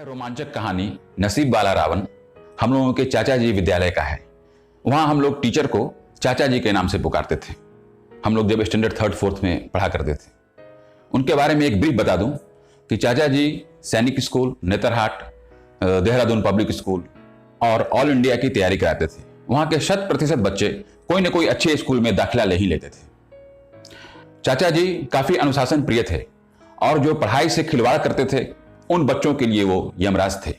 यह रोमांचक कहानी नसीब वाला रावण हम लोगों के चाचा जी विद्यालय का है। वहाँ हम लोग टीचर को चाचा जी के नाम से पुकारते थे। हम लोग जब स्टैंडर्ड 3rd 4th में पढ़ा करते थे। उनके बारे में एक ब्रीफ बता दूं कि चाचा जी सैनिक school, Netarhat, Dehradun public school और ऑल इंडिया की तैयारी कराते थे। वहाँ के 100% बच्चे कोई न कोई अच्छे स्कूल में दाखिला ले ही लेते थे। चाचा जी काफी अनुशासन प्रिय थे और जो पढ़ाई से खिलवाड़ करते थे उन बच्चों के लिए वो यमराज थे।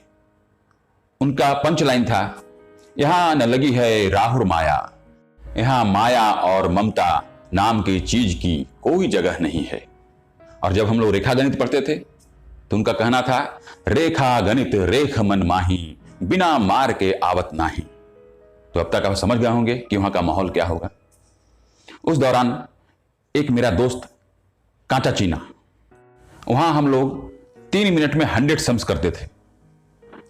उनका पंच लाइन था, यहां न लगी है राहुर माया, यहां माया और ममता नाम की चीज की कोई जगह नहीं है। और जब हम लोग रेखा गणित पढ़ते थे तो उनका कहना था, रेखा गणित रेख मन माही, बिना मार के आवत नाही। तो अब तक आप समझ गए होंगे कि वहां का माहौल क्या होगा। उस दौरान एक मेरा दोस्त कांचा चीना, वहां हम लोग 3 मिनट में 100 सम्स करते थे।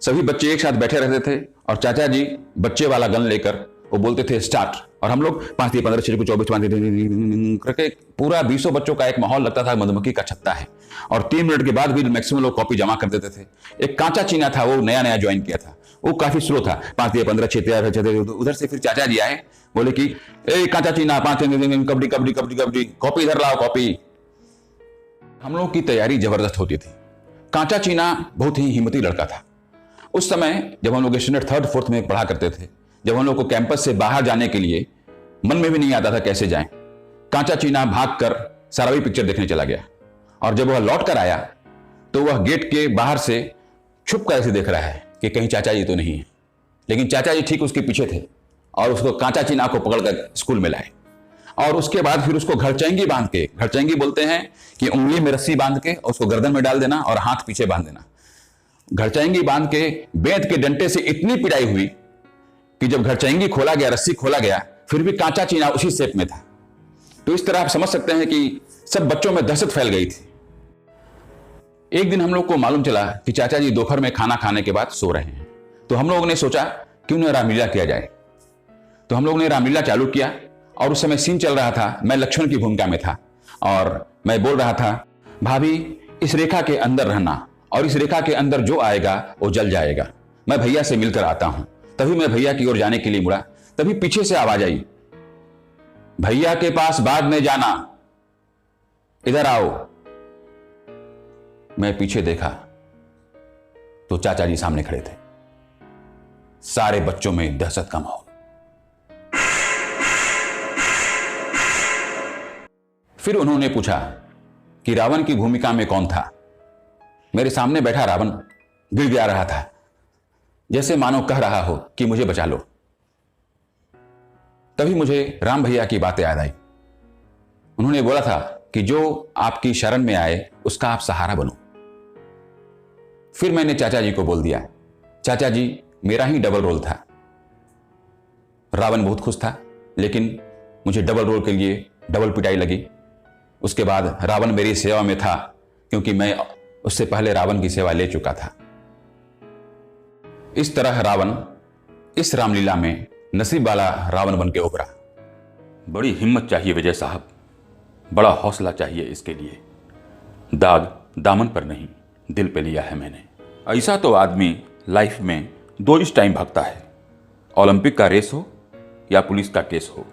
सभी बच्चे एक साथ बैठे रहते थे और चाचा जी बच्चे वाला गन लेकर वो बोलते थे स्टार्ट, और हम लोग 5 3 15 6 24 5 करके पूरा 20 बच्चों का एक माहौल लगता था, मधुमक्खी का छत्ता है। और 3 मिनट के बाद भी मैक्सिमम लोग कॉपी जमा कर देते थे। एक कांचा चीना था, वो नया ज्वाइन किया था, वो काफी स्लो था। 5 3 15 6 13 उधर से फिर चाचा जी आए, बोले कि ए कांचा चीना 5 कबड्डी कबड्डी कबड्डी कबड्डी, कॉपी इधर लाओ कॉपी। हम लोग की तैयारी जबरदस्त होती थी। कांचा चीना बहुत ही हिम्मती लड़का था। उस समय जब हम लोग स्टैंडर्ड 3rd 4th में पढ़ा करते थे, जब हम लोग को कैंपस से बाहर जाने के लिए मन में भी नहीं आता था कैसे जाएं, कांचा चीना भागकर सारावी पिक्चर देखने चला गया। और जब वह लौट कर आया तो वह गेट के बाहर से छुप कर ऐसे देख रहा है कि कहीं चाचा जी तो नहीं है। लेकिन चाचा जी ठीक उसके पीछे थे और उसको कांचा चीना को पकड़कर स्कूल में लाए। और उसके बाद फिर उसको घरचैंगी बांध के, घरचैंगी बोलते हैं कि उंगली में रस्सी बांध के उसको गर्दन में डाल देना और हाथ पीछे बांध देना। घरचैंगी बांध के बेंत के डंडे से इतनी पिटाई हुई कि जब घरचैंगी खोला गया, रस्सी खोला गया, फिर भी कांचा चीना उसी शेप में था। तो इस तरह आप समझ सकते हैं कि सब बच्चों में दहशत फैल गई थी। एक दिन हम लोग को मालूम चला कि चाचा जी दोपहर में खाना खाने के बाद सो रहे हैं। तो हम लोगों ने सोचा कि उन्हें रामलीला किया जाए। तो हम लोगों ने रामलीला चालू किया और उस समय सीन चल रहा था, मैं लक्ष्मण की भूमिका में था और मैं बोल रहा था, भाभी इस रेखा के अंदर रहना और इस रेखा के अंदर जो आएगा वो जल जाएगा। मैं भैया से मिलकर आता हूं। तभी मैं भैया की ओर जाने के लिए मुड़ा, तभी पीछे से आवाज आई, भैया के पास बाद में जाना, इधर आओ। मैं पीछे देखा तो चाचा जी सामने खड़े थे। सारे बच्चों में दहशत का माहौल। फिर उन्होंने पूछा कि रावण की भूमिका में कौन था। मेरे सामने बैठा रावण गिड़गिड़ा रहा था, जैसे मानो कह रहा हो कि मुझे बचा लो। तभी मुझे राम भैया की बातें याद आई। उन्होंने बोला था कि जो आपकी शरण में आए उसका आप सहारा बनो। फिर मैंने चाचा जी को बोल दिया, चाचा जी मेरा ही डबल रोल था। रावण बहुत खुश था, लेकिन मुझे डबल रोल के लिए डबल पिटाई लगी। उसके बाद रावण मेरी सेवा में था, क्योंकि मैं उससे पहले रावण की सेवा ले चुका था। इस तरह रावण इस रामलीला में नसीब वाला रावण बन के उभरा। बड़ी हिम्मत चाहिए विजय साहब, बड़ा हौसला चाहिए इसके लिए। दाग दामन पर नहीं, दिल पे लिया है मैंने। ऐसा तो आदमी लाइफ में 2 टाइम भागता है, ओलंपिक का रेस हो या पुलिस का केस हो।